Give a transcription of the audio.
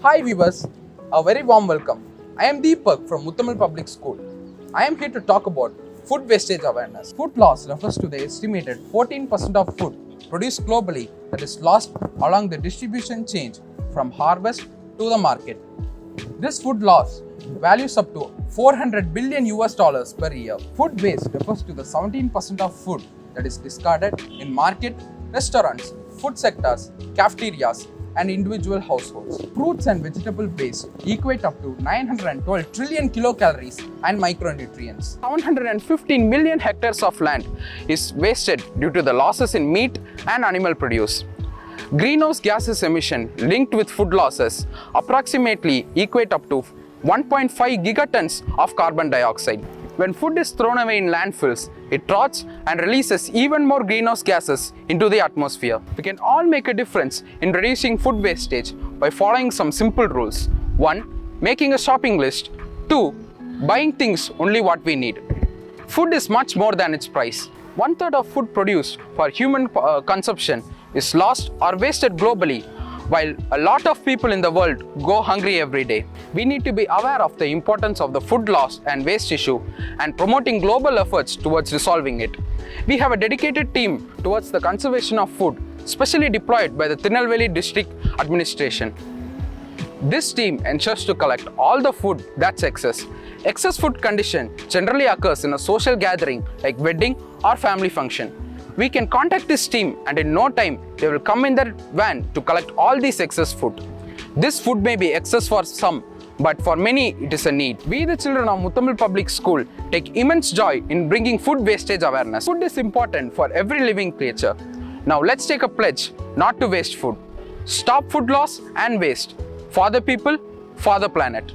Hi viewers, a very warm welcome. I am Deepak from Muthamil Public School. I am here to talk about food wastage awareness. Food loss refers to the estimated 14% of food produced globally that is lost along the distribution chain from harvest to the market. This food loss values up to 400 billion US dollars per year. Food waste refers to the 17% of food that is discarded in market, restaurants, food sectors, cafeterias, and individual households. Fruits and vegetable waste equate up to 912 trillion kilocalories and micronutrients. 715 million hectares of land is wasted due to the losses in meat and animal produce. Greenhouse gases emission linked with food losses approximately equate up to 1.5 gigatons of carbon dioxide. When food is thrown away in landfills, it rots and releases even more greenhouse gases into the atmosphere. We can all make a difference in reducing food wastage by following some simple rules. 1. Making a shopping list. 2. Buying things only what we need. Food is much more than its price. 1/3 of food produced for human consumption is lost or wasted globally, while a lot of people in the world go hungry every day. We need to be aware of the importance of the food loss and waste issue and promoting global efforts towards resolving it. We have a dedicated team towards the conservation of food, specially deployed by the Tirunelveli District Administration. This team ensures to collect all the food that's excess. Excess food condition generally occurs in a social gathering like wedding or family function. We can contact this team and in no time they will come in their van to collect all this excess food. This food may be excess for some, but for many it is a need. We the children of Muthamil Public School take immense joy in bringing food wastage awareness. Food is important for every living creature. Now let's take a pledge not to waste food. Stop food loss and waste. For the people, for the planet.